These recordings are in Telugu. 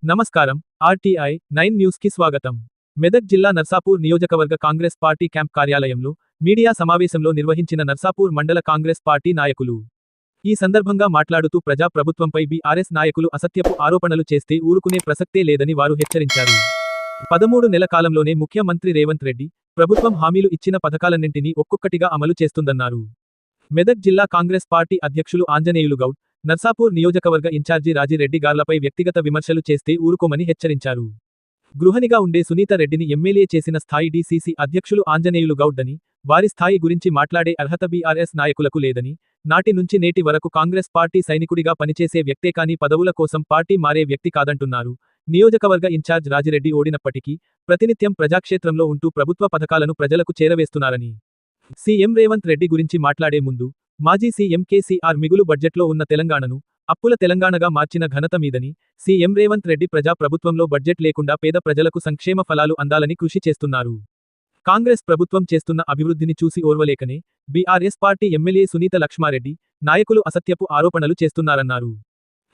నమస్కారం. ఆర్టీఐ 9 న్యూస్ కి స్వాగతం. మెదక్ జిల్లా నర్సాపూర్ నియోజకవర్గ కాంగ్రెస్ పార్టీ క్యాంప్ కార్యాలయంలో మీడియా సమావేశంలో నిర్వహించిన నర్సాపూర్ మండల కాంగ్రెస్ పార్టీ నాయకులు. ఈ సందర్భంగా మాట్లాడుతూ ప్రజా ప్రభుత్వంపై బీఆర్ఎస్ నాయకులు అసత్యపు ఆరోపణలు చేస్తే ఊరుకునే ప్రసక్తే లేదని వారు హెచ్చరించారు. 13 నెలల కాలంలోనే ముఖ్యమంత్రి రేవంత్ రెడ్డి ప్రభుత్వం హామీలు ఇచ్చిన పథకాలన్నింటినీ ఒక్కొక్కటిగా అమలు చేస్తుందన్నారు. మెదక్ జిల్లా కాంగ్రెస్ పార్టీ అధ్యక్షులు ఆంజనేయులు గౌడ్, నర్సాపూర్ నియోజకవర్గ ఇన్ఛార్జి రాజిరెడ్డి గార్లపై వ్యక్తిగత విమర్శలు చేస్తే ఊరుకోమని హెచ్చరించారు. గృహనిగా ఉండే సునీత రెడ్డిని ఎమ్మెల్యే చేసిన స్థాయి డీసీసీ అధ్యక్షులు ఆంజనేయులు గౌడ్ అని, వారి స్థాయి గురించి మాట్లాడే అర్హత బీఆర్ఎస్ నాయకులకు లేదని, నాటి నుంచి నేటి వరకు కాంగ్రెస్ పార్టీ సైనికుడిగా పనిచేసే వ్యక్తే కానీ పదవుల కోసం పార్టీ మారే వ్యక్తి కాదంటున్నారు. నియోజకవర్గ ఇన్ఛార్జ్ రాజిరెడ్డి ఓడినప్పటికీ ప్రతినిత్యం ప్రజాక్షేత్రంలో ఉంటూ ప్రభుత్వ పథకాలను ప్రజలకు చేరవేస్తున్నారని, సీఎం రేవంత్ రెడ్డి గురించి మాట్లాడే ముందు మాజీ సీఎం కేసీఆర్ మిగులు బడ్జెట్లో ఉన్న తెలంగాణను అప్పుల తెలంగాణగా మార్చిన ఘనత మీదని, సీఎం రేవంత్ రెడ్డి ప్రజా ప్రభుత్వంలో బడ్జెట్ లేకుండా పేద ప్రజలకు సంక్షేమ ఫలాలు అందాలని కృషి చేస్తున్నారు. కాంగ్రెస్ ప్రభుత్వం చేస్తున్న అభివృద్ధిని చూసి ఓర్వలేకనే బీఆర్ఎస్ పార్టీ ఎమ్మెల్యే సునీత లక్ష్మారెడ్డి నాయకులు అసత్యపు ఆరోపణలు చేస్తున్నారన్నారు.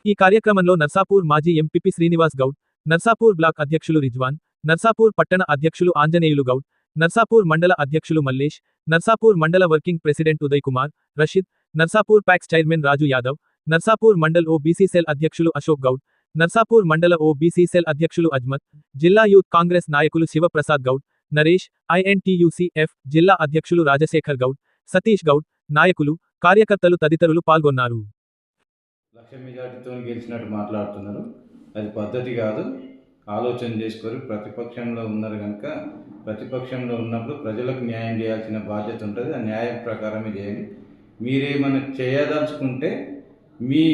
ఈ కార్యక్రమంలో నర్సాపూర్ మాజీ ఎంపీపీ శ్రీనివాస్ గౌడ్, నర్సాపూర్ బ్లాక్ అధ్యక్షులు రిజ్వాన్, నర్సాపూర్ పట్టణ అధ్యక్షులు ఆంజనేయులు గౌడ్, నర్సాపూర్ మండల అధ్యక్షులు Mallesh, Narsapur mandal working president Uday Kumar, Rasheed, Narsapur PACS chairman Raju Yadav, Narsapur mandal OBC cell అధ్యక్షులు అశోక్ గౌడ్, నర్సాపూర్ మండల ఓబీసీ సెల్ అధ్యక్షులు అజ్మత్, జిల్లా యూత్ కాంగ్రెస్ నాయకులు శివప్రసాద్ గౌడ్, నరేష్, ఐఎన్టీయూసీఎఫ్ జిల్లా అధ్యక్షులు రాజశేఖర్ గౌడ్, సతీష్ గౌడ్, నాయకులు, కార్యకర్తలు తదితరులు పాల్గొన్నారు. లక్ష మెజార్టీతో గెలిచినట్టు మాట్లాడుతున్నారు. అది పద్ధతి కాదు. ఆలోచన చేసుకొని ప్రతిపక్షంలో ఉన్నారు కనుక ప్రతిపక్షంలో ఉన్నప్పుడు ప్రజలకు న్యాయం చేయాల్సిన బాధ్యత ఉంటుంది. ఆ న్యాయం ప్రకారమే చేయండి. మీరేమైనా చేయదలుచుకుంటే మీ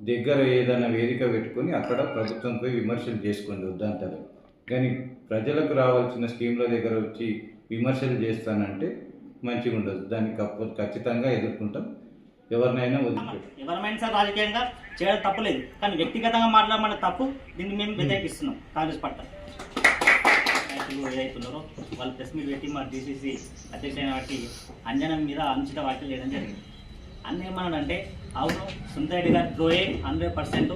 దగ్గర ఏదైనా వేదిక పెట్టుకొని అక్కడ ప్రభుత్వంపై విమర్శలు చేసుకోండి, వద్దంటారు. కానీ ప్రజలకు రావాల్సిన స్కీమ్ల దగ్గర వచ్చి విమర్శలు చేస్తానంటే మంచిగా ఉండదు. దాన్ని ఖచ్చితంగా ఎదుర్కొంటాం. ఎవరినైనా వదిలిపెట్టు. ఎవరైనా సార్ రాజకీయంగా చేయడం తప్పులేదు, కానీ వ్యక్తిగతంగా మాట్లాడమన్న తప్పు. దీన్ని మేము వ్యతిరేకిస్తున్నాం. కాంగ్రెస్ పార్టీ నాయకులు ఏదైతున్నారో వాళ్ళు ప్రెస్ మీట్ పెట్టి మా డీసీసీ అధ్యక్షులైన వాటి అంజనం మీద అనుచిత వ్యాఖ్యలు చేయడం జరిగింది. అన్న ఏమన్నాడంటే, అవును సుందరెడ్డి గారి ద్రోహే 100%,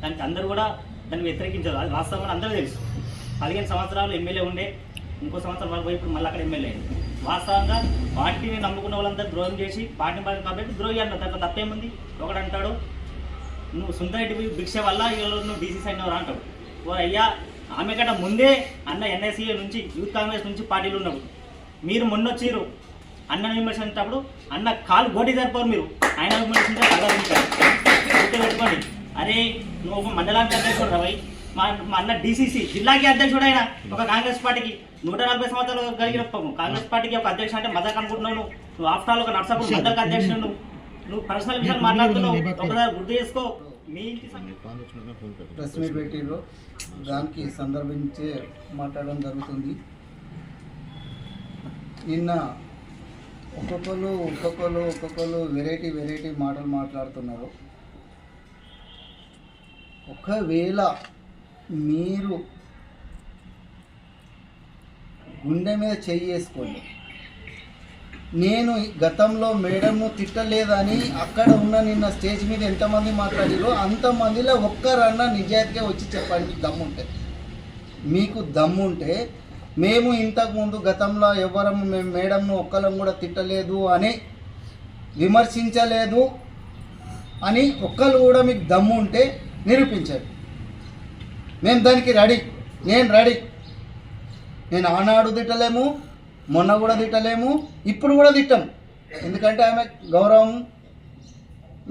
దానికి అందరూ కూడా దాన్ని వ్యతిరేకించారు. అది వాస్తవంగా అందరూ తెలుసు. 15 సంవత్సరాలు ఎమ్మెల్యే ఉండే, ఇంకో సంవత్సరం వరకు ఇప్పుడు మళ్ళీ అక్కడ ఎమ్మెల్యే అయింది. వాస్తవంగా పార్టీని నమ్ముకున్న వాళ్ళంతా ద్రోహం చేసి పార్టీ కాబట్టి ద్రోహి అన్న దాంట్లో తప్పేముంది? ఒకడు అంటాడు, నువ్వు సుందరెడ్డి భిక్ష వల్ల ఈరోజు నువ్వు డీసీసీ అయినవారు అంటాడు. ఓ అయ్యా, ఆమె కంటే ముందే అన్న ఎన్ఎస్సీ నుంచి యూత్ కాంగ్రెస్ నుంచి పార్టీలు ఉన్నప్పుడు మీరు మొన్నొచ్చిరు అన్న విమర్శించినప్పుడు అన్న కాలు గోటి సరిపోరు. మీరు ఆయన విమర్శించే కలరించారు. పెట్టుకోండి. అరే నువ్వు ఒక మండలానికి అధ్యక్షుడు రవై, మా అన్న డీసీసీ జిల్లాకి అధ్యక్షుడు అయినా ఒక కాంగ్రెస్ పార్టీకి 140 సంవత్సరాలు కలిగిన కాంగ్రెస్ పార్టీకి ఒక అధ్యక్షుడు అంటే మజాక్ అనుకుంటున్నావు. నువ్వు ఆఫ్టర్ ఆల్ ఒక నర్సాపూర్ మండలికి అధ్యక్షుడు. నువ్వు పర్సనల్ విషయాలు మాట్లాడుతున్నావు. ఒకసారి గుర్తు చేసుకో. మీ ప్రెస్ మీట్ పెట్టిలో దానికి సందర్భించే మాట్లాడడం జరుగుతుంది. నిన్న ఒక్కొక్కరు వెరైటీ మాటలు మాట్లాడుతున్నారు. ఒకవేళ మీరు గుండె మీద చెయ్యేసుకోండి, నేను గతంలో మేడంను తిట్టలేదని అక్కడ ఉన్న నిన్న స్టేజ్ మీద ఎంతమంది మాట్లాడారో అంతమందిలో ఒక్కరన్నా నిజాయితీగా వచ్చి చెప్పండి. మీకు దమ్ముంటే మేము ఇంతకుముందు గతంలో మేము మేడంను ఒక్కరం కూడా తిట్టలేదు అని విమర్శించలేదు అని ఒక్కరు కూడా మీకు దమ్ము ఉంటే నిరూపించండి. మేము దానికి రెడీ. నేను ఆనాడు తిట్టలేము, మొన్న కూడా తిట్టలేము, ఇప్పుడు కూడా తిట్టాం. ఎందుకంటే ఆమె గౌరవం,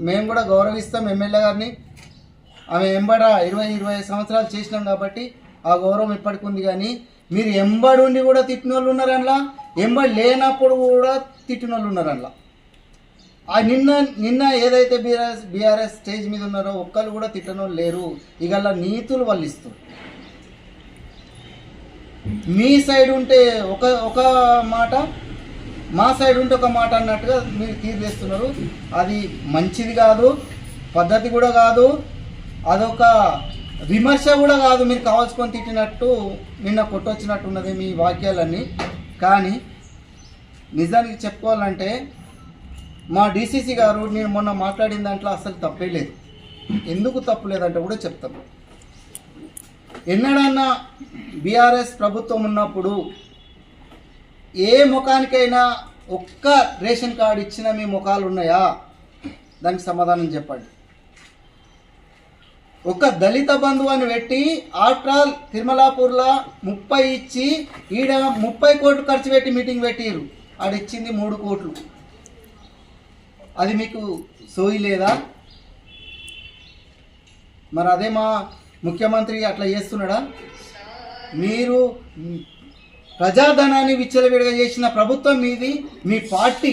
మేము కూడా గౌరవిస్తాం ఎమ్మెల్యే గారిని. ఆమె ఎంబడ 20 సంవత్సరాలు చేసినాం కాబట్టి ఆ గౌరవం ఇప్పటికి ఉంది. కానీ మీరు ఎంబడి ఉండి కూడా తిట్టిన వాళ్ళు ఉన్నారు అందులో, ఎంబడి లేనప్పుడు కూడా తిట్టిన వాళ్ళు ఉన్నారు అందులో. నిన్న ఏదైతే బీఆర్ఎస్ స్టేజ్ మీద ఉన్నారో ఒక్కరు కూడా తిట్టని వాళ్ళు లేరు. ఇక నీతులు వాళ్ళు ఇస్తారు. మీ సైడ్ ఉంటే ఒక మాట, మా సైడ్ ఉంటే ఒక మాట అన్నట్టుగా మీరు తీర్చేస్తున్నారు. అది మంచిది కాదు, పద్ధతి కూడా కాదు, అదొక విమర్శ కూడా కాదు. మీరు కావాల్సుకొని తిట్టినట్టు నిన్న కొట్టొచ్చినట్టు ఉన్నది మీ వాక్యాలన్నీ. కానీ నిజానికి చెప్పుకోవాలంటే మా డీసీసీ గారు నేను మొన్న మాట్లాడిన దాంట్లో అసలు తప్పే లేదు. ఎందుకు తప్పు లేదంటే కూడా చెప్తాం. ఎన్నడన్నా బీఆర్ఎస్ ప్రభుత్వం ఉన్నప్పుడు ఏ ముఖానికైనా ఒక్క రేషన్ కార్డు ఇచ్చిన మీ ముఖాలు ఉన్నాయా? దానికి సమాధానం చెప్పండి. ఒక దళిత బంధువుని పెట్టి ఆఫ్టర్ ఆల్ తిరుమలాపూర్లో 30 ఇచ్చి ఈడ 30 కోట్లు ఖర్చు పెట్టి మీటింగ్ పెట్టిరు. ఆడిచ్చింది 3 కోట్లు. అది మీకు సోయి లేదా? మరి అదే మా ముఖ్యమంత్రి అట్లా చేస్తున్నాడా? మీరు ప్రజాధనాన్ని విచ్చలవిడిగా చేసిన ప్రభుత్వం మీది, మీ పార్టీ.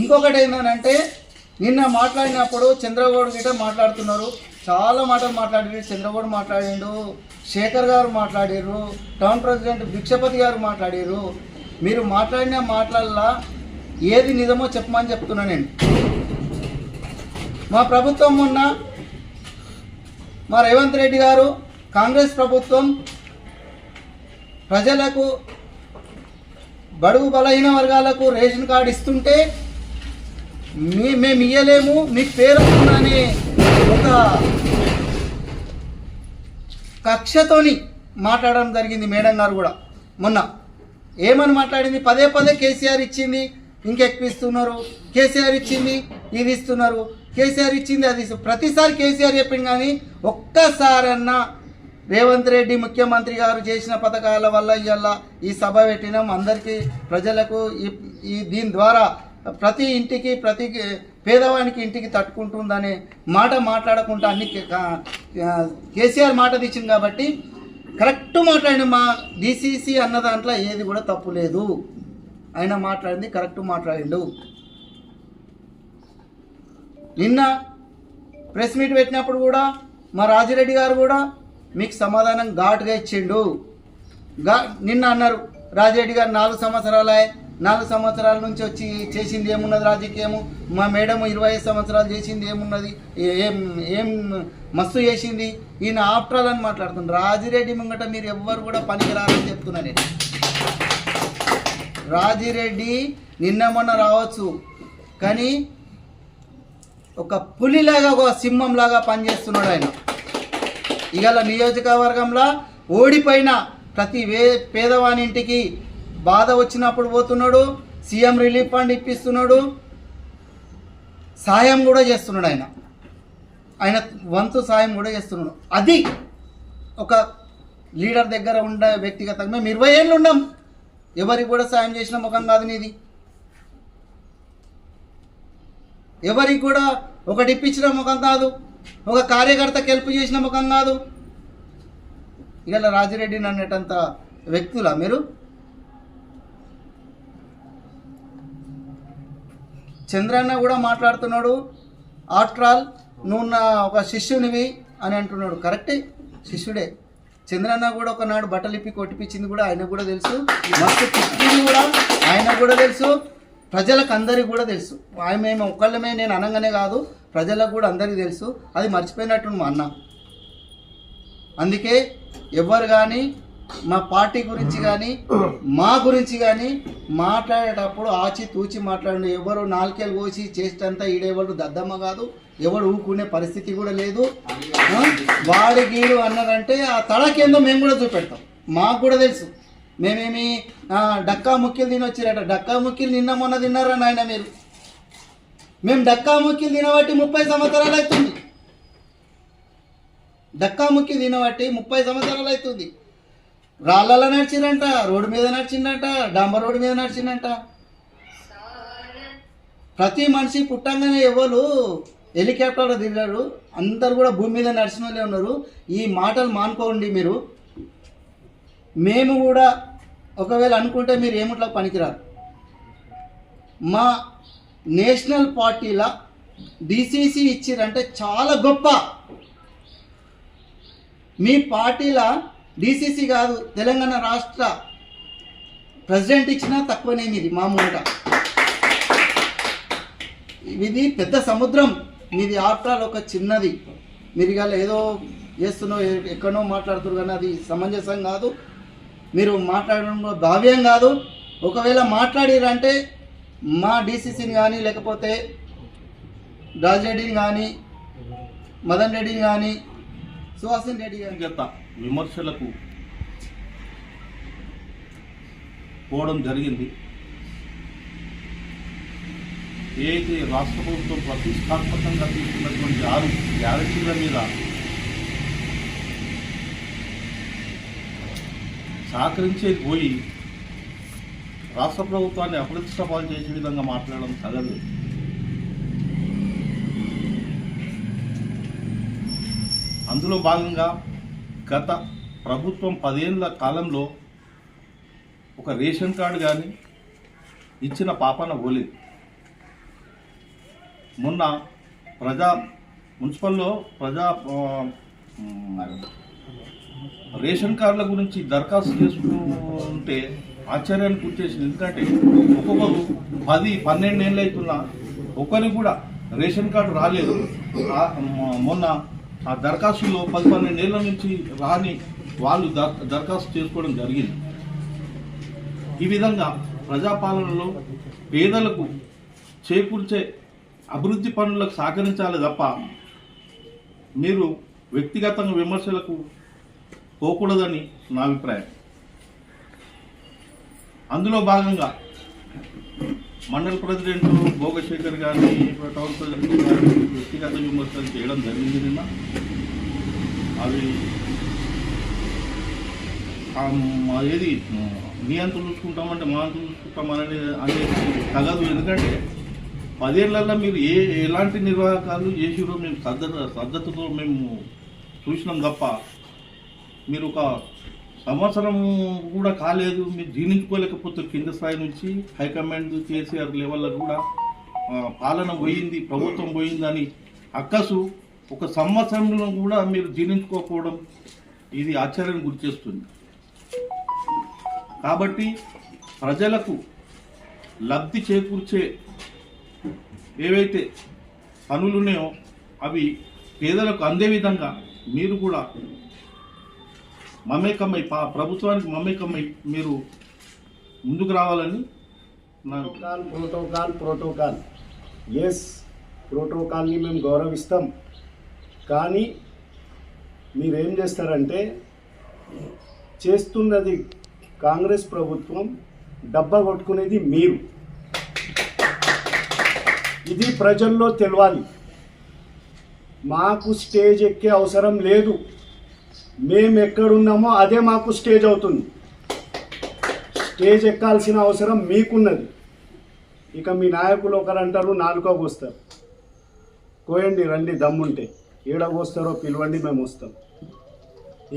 ఇంకొకటి ఏంటంటే నిన్న మాట్లాడినప్పుడు చంద్రగౌడ్ గిట్ట మాట్లాడుతున్నారు, చాలా మాటలు మాట్లాడారు. చంద్రగౌడ్ మాట్లాడిండు, శేఖర్ గారు మాట్లాడారు, టౌన్ ప్రెసిడెంట్ భిక్షపతి గారు మాట్లాడారు. మీరు మాట్లాడిన మాటలల్లో ఏది నిజమో చెప్పమని చెప్తున్నా నేను. మా ప్రభుత్వం మొన్న మా రేవంత్ రెడ్డి గారు కాంగ్రెస్ ప్రభుత్వం ప్రజలకు బడుగు బలహీన వర్గాలకు రేషన్ కార్డు ఇస్తుంటే మేము ఇయ్యలేము, మీకు పేరు వస్తుందని ఒక కక్షతోని మాట్లాడడం జరిగింది. మేడం గారు కూడా మొన్న ఏమని మాట్లాడింది? పదే పదే కేసీఆర్ ఇచ్చింది ఇంకెక్కువ ఇస్తున్నారు, కేసీఆర్ ఇచ్చింది ఇది ఇస్తున్నారు, కేసీఆర్ ఇచ్చింది అది. ప్రతిసారి కేసీఆర్ చెప్పింది కానీ ఒక్కసారన్నా రేవంత్ రెడ్డి ముఖ్యమంత్రి గారు చేసిన పథకాల వల్ల ఇవాళ ఈ సభ పెట్టినాం, అందరికీ ప్రజలకు ఈ దీని ద్వారా ప్రతి ఇంటికి ప్రతి పేదవానికి ఇంటికి తట్టుకుంటుందనే మాట మాట్లాడకుండా అన్ని కేసీఆర్ మాట తెచ్చింది కాబట్టి కరెక్ట్ మాట్లాడిన మా డీసీసీ అన్న దాంట్లో ఏది కూడా తప్పు లేదు. ఆయన మాట్లాడింది కరెక్ట్ మాట్లాడిండు. నిన్న ప్రెస్ మీట్ పెట్టినప్పుడు కూడా మా రాజిరెడ్డి గారు కూడా మీకు సమాధానం ఘాటుగా ఇచ్చిండు. నిన్న అన్నారు రాజిరెడ్డి గారు 4 సంవత్సరాలే, 4 సంవత్సరాల నుంచి వచ్చి చేసింది ఏమున్నది రాజకీయము, మా మేడం 25 సంవత్సరాలు చేసింది ఏమున్నది, ఏం మస్తు చేసింది, ఈయన ఆఫ్టర్ అని మాట్లాడుతున్నారు. రాజిరెడ్డి ముంగట మీరు ఎవ్వరు కూడా పనికిరారని చెప్తున్నా నేను. రాజిరెడ్డి నిన్న మొన్న రావచ్చు కానీ ఒక పులిలాగా ఒక సింహంలాగా పనిచేస్తున్నాడు ఆయన. ఇవాళ నియోజకవర్గంలో ఓడిపోయిన ప్రతి పేదవాని ఇంటికి బాధ వచ్చినప్పుడు పోతున్నాడు, సీఎం రిలీఫ్ ఫండ్ ఇప్పిస్తున్నాడు, సాయం కూడా చేస్తున్నాడు. ఆయన వంతు సాయం కూడా చేస్తున్నాడు. అది ఒక లీడర్ దగ్గర ఉండే వ్యక్తిగతంగా మేము 20 ఏళ్ళు ఉన్నాం, ఎవరికి కూడా సాయం చేసిన ముఖం కాదు నీది. ఎవరికి కూడా ఒకటి ఇప్పించిన ముఖం కాదు, ఒక కార్యకర్తకి హెల్ప్ చేసిన ముఖం కాదు. ఇలా రాజిరెడ్డిని అనేటంత వ్యక్తులా మీరు? చంద్రన్న కూడా మాట్లాడుతున్నాడు, ఆఫ్టర్ ఆల్ నువ్వు నా ఒక శిష్యునివి అని అంటున్నాడు. కరెక్టే, శిష్యుడే. చంద్రన్న కూడా ఒకనాడు బట్టలు ఇప్పి కొట్టిపించింది కూడా ఆయన కూడా తెలుసు, మస్తు తిప్పింది కూడా ఆయన కూడా తెలుసు, ప్రజలకు అందరికీ కూడా తెలుసు. మేము ఒక్కళ్ళమే నేను అనగానే కాదు, ప్రజలకు కూడా అందరికీ తెలుసు. అది మర్చిపోయినట్టు మా అన్న. అందుకే ఎవరు కానీ మా పార్టీ గురించి కానీ మా గురించి కానీ మాట్లాడేటప్పుడు ఆచి తూచి మాట్లాడండి. ఎవరు నాలుకేళ్ళు కోసి చేసేటంతా ఈడేవాళ్ళు దద్దమ్మ కాదు, ఎవడు ఊరుకునే పరిస్థితి కూడా లేదు. వాడి గీడు అన్నారంటే ఆ తడకేందో మేము కూడా చూపెడతాం, మాకు కూడా తెలుసు. మేమేమి డక్కా ముక్కిలు తినొచ్చిరట, డక్కా ముక్కిలు నిన్న మొన్న తిన్నారా నాయన మీరు? మేము డక్కా ముక్కిలు తినబట్టి 30 సంవత్సరాలు అవుతుంది. డక్కా ముక్కిలు తినబట్టి 30 సంవత్సరాలు అవుతుంది. రాళ్ళలో నడిచిందంట, రోడ్డు మీద నడిచిందంట, డాంబర్ రోడ్డు మీద నడిచిందంట. ప్రతి మనిషి పుట్టంగానే ఎవరు హెలికాప్టర్లో తిరిగారు, అందరు కూడా భూమి మీద నడిచిన వాళ్ళే ఉన్నారు. ఈ మాటలు మానుకోండి మీరు. మేము కూడా ఒకవేళ అనుకుంటే మీరు ఏమిట్లా పనికిరారు. మా నేషనల్ పార్టీలా డిసిసి ఇచ్చిరంటే చాలా గొప్ప. మీ పార్టీలా డిసిసి కాదు, తెలంగాణ రాష్ట్ర ప్రెసిడెంట్ ఇచ్చినా తక్కువనే మీది. మా మూట ఇది పెద్ద సముద్రం, మీది ఆఫ్టర్ ఒక చిన్నది. మీరు ఇవాళ ఏదో చేస్తున్నో ఎక్కడో మాట్లాడుతున్నారు కానీ అది సమంజసం కాదు. మీరు మాట్లాడడంలో భావ్యం కాదు. ఒకవేళ మాట్లాడిరంటే మా డిసిసిని కానీ లేకపోతే రాజిరెడ్డిని కానీ మదన్ రెడ్డిని కానీ సుహాసిని రెడ్డి గారు. వ్యక్తిగత విమర్శలకు పోవడం జరిగింది. ఏదైతే రాష్ట్ర ప్రభుత్వం ప్రతిష్టాత్మకంగా తీసుకున్నటువంటి 6 గ్యారెంటీల మీద సహకరించేది పోయి రాష్ట్ర ప్రభుత్వాన్ని అప్రతిష్టపాలు చేసే విధంగా మాట్లాడడం తగదు. అందులో భాగంగా గత ప్రభుత్వం 10 ఏళ్ల కాలంలో ఒక రేషన్ కార్డు కానీ ఇచ్చిన పాపన పోలేదు. మొన్న మున్సిపల్లో రేషన్ కార్డుల గురించి దరఖాస్తు చేసుకుంటే ఆశ్చర్యానికి గుర్తేసింది. ఎందుకంటే ఒక్కొక్కరు 10-12 ఏళ్ళు అవుతున్నా ఒకరికి కూడా రేషన్ కార్డు రాలేదు. మొన్న ఆ దరఖాస్తులో 10-12 ఏళ్ళ నుంచి రాని వాళ్ళు దరఖాస్తు చేసుకోవడం జరిగింది. ఈ విధంగా ప్రజాపాలనలో పేదలకు చేకూర్చే అభివృద్ధి పనులకు సహకరించాలి తప్ప మీరు వ్యక్తిగతంగా విమర్శలకు పోకూడదని నా అభిప్రాయం. అందులో భాగంగా మండల ప్రెసిడెంట్ భోగశేఖర్ గారిని టౌన్ ప్రెసిడెంట్ గారిని వ్యక్తిగత విమర్శలు చేయడం జరిగింది. నిన్న అవి ఏది మీ అంత చూసుకుంటామంటే మా అంత చూసుకుంటామనేది తగదు. ఎందుకంటే 10 ఏళ్లలో మీరు ఎలాంటి నిర్వాహకాలు చేసిరో మేము శ్రద్ధతో మేము చూసినాం తప్ప మీరు ఒక సంవత్సరం కూడా కాలేదు మీరు జీర్ణించుకోలేకపోతే కింద స్థాయి నుంచి హైకమాండ్ కేసీఆర్ లెవెల్లో కూడా పాలన పోయింది, ప్రభుత్వం పోయిందని అక్కసు ఒక సంవత్సరంలో కూడా మీరు జీర్ణించుకోకపోవడం ఇది ఆశ్చర్యాన్ని గురిచేస్తుంది. కాబట్టి ప్రజలకు లబ్ధి చేకూర్చే ఏవైతే పనులు ఉన్నాయో అవి పేదలకు అందే విధంగా మీరు కూడా మమేకమై ప్రభుత్వానికి మమేకమై మీరు ముందుకు రావాలని ప్రోటోకాల్ ఎస్ ప్రోటోకాల్ని మేము గౌరవిస్తాం. కానీ మీరేం చేస్తారంటే చేస్తున్నది కాంగ్రెస్ ప్రభుత్వం, డబ్బా కొట్టుకునేది మీరు. ఇది ప్రజల్లో తెలవాలి. మాకు స్టేజ్ ఎక్కే అవసరం లేదు. మేము ఎక్కడున్నామో అదే మాకు స్టేజ్ అవుతుంది. స్టేజ్ ఎక్కాల్సిన అవసరం మీకున్నది. ఇక మీ నాయకులు ఒకరు అంటారు, నాలుగోకి వస్తారు. కోయండి రండి దమ్ముంటే, ఏడగొస్తారో పిలవండి మేము వస్తాం.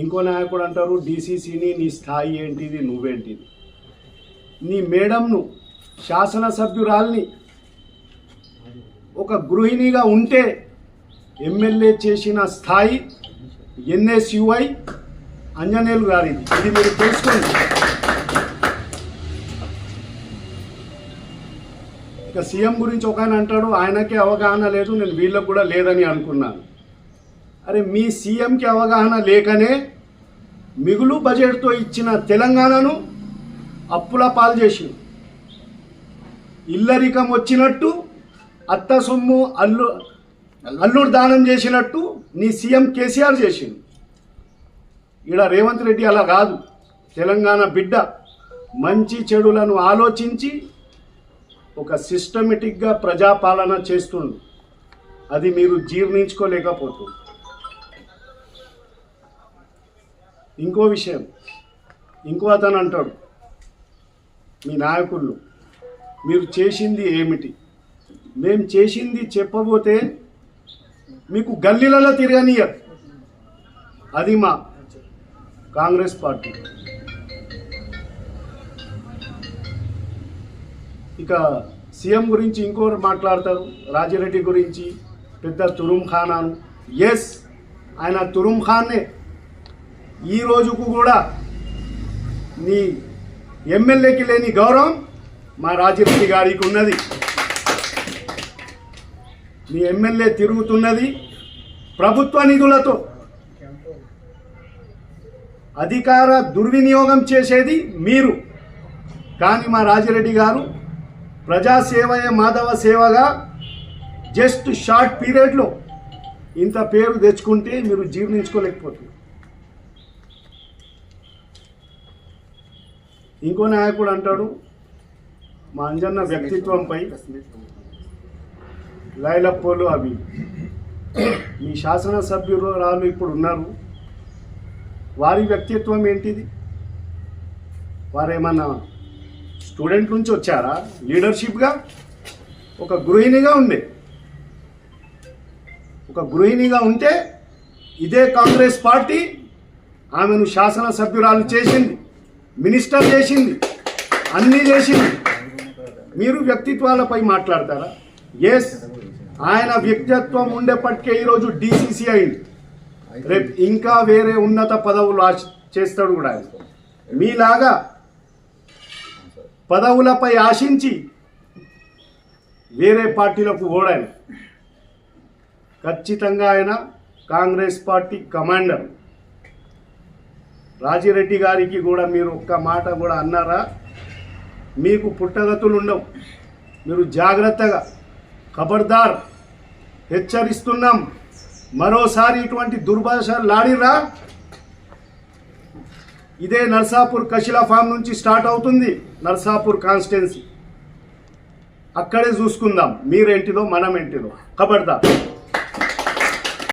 ఇంకో నాయకుడు అంటారు, డీసీసీని నీ స్థాయి ఏంటిది, నువ్వేంటిది. నీ మేడంను శాసనసభ్యురాల్ని ఒక గృహిణిగా ఉంటే ఎమ్మెల్యే చేసిన స్థాయి ఎన్ఎస్యుఐ అంజనేయులు గారిది. ఇది మీరు తెలుసుకోండి. ఇక సీఎం గురించి ఒక ఆయన అంటాడు, ఆయనకే అవగాహన లేదు, నేను వీళ్ళకు కూడా లేదని అనుకున్నాను. అరే మీ సీఎంకి అవగాహన లేకనే మిగులు బడ్జెట్తో ఇచ్చిన తెలంగాణను అప్పుల పాలు చేసి ఇల్లరికం వచ్చినట్టు అత్త సొమ్ము అల్లుడు దానం చేసినట్టు నీ సీఎం కేసీఆర్ చేసిండు. ఈడ రేవంత్ రెడ్డి అలా కాదు. తెలంగాణ బిడ్డ మంచి చెడులను ఆలోచించి ఒక సిస్టమేటిక్గా ప్రజాపాలన చేస్తుండు. అది మీరు జీర్ణించుకోలేకపోతుంది. ఇంకో విషయం, ఇంకో అతను అంటాడు, మీ నాయకులు మీరు చేసింది ఏమిటి, మేము చేసింది చెప్పబోతే మీకు గల్లీలలో తిరగనియరు. అది మా కాంగ్రెస్ పార్టీ. ఇక సీఎం గురించి ఇంకోరు మాట్లాడతారు, రాజిరెడ్డి గురించి పెద్ద తురుం ఖానాను. ఎస్, ఆయన తురుం ఖాన్నే. ఈ రోజుకు కూడా నీ ఎమ్మెల్యేకి లేని గౌరవం మా రాజిరెడ్డి గారికి ఉన్నది. మీ ఎమ్మెల్యే తిరుగుతున్నది ప్రభుత్వ నిధులతో. అధికార దుర్వినియోగం చేసేది మీరు. కానీ మా రాజిరెడ్డి గారు ప్రజాసేవయే మాధవ సేవగా జస్ట్ షార్ట్ పీరియడ్లో ఇంత పేరు తెచ్చుకుంటే మీరు జీర్ణించుకోలేకపోతున్నారు. ఇంకో నాయకుడు అంటాడు మా అంజన్న వ్యక్తిత్వంపై లైలప్పోలు అవి. మీ శాసనసభ్యురాలు ఇప్పుడు ఉన్నారు, వారి వ్యక్తిత్వం ఏంటిది? వారేమన్నా స్టూడెంట్ నుంచి వచ్చారా? లీడర్షిప్గా ఒక గృహిణిగా ఉంటే ఇదే కాంగ్రెస్ పార్టీ ఆమెను శాసనసభ్యురాలు చేసింది, మినిస్టర్ చేసింది, అన్నీ చేసింది. మీరు వ్యక్తిత్వాలపై మాట్లాడతారా? ఎస్, ఆయన వ్యక్తిత్వం ఉండేప్పటికే ఈరోజు డిసిసి అయింది. రేపు ఇంకా వేరే ఉన్నత పదవులు చేస్తాడు కూడా. ఆయన మీలాగా పదవులపై ఆశించి వేరే పార్టీలకు ఓడాను. ఖచ్చితంగా ఆయన కాంగ్రెస్ పార్టీ కమాండర్. రాజిరెడ్డి గారికి కూడా మీరు ఒక్క మాట కూడా అన్నారా? మీకు పుట్టగతులు ఉండవు, మీరు జాగ్రత్తగా, ఖబర్దార్, హెచ్చరిస్తున్నాం. మరోసారి ఇటువంటి దుర్భాషలు ఆడిరా, ఇదే నర్సాపూర్ కశిలా ఫామ్ నుంచి స్టార్ట్ అవుతుంది. నర్సాపూర్ కాన్స్టిట్యున్సీ, అక్కడే చూసుకుందాం మీరేంటిదో మనమేంటిదో. ఖబర్దార్.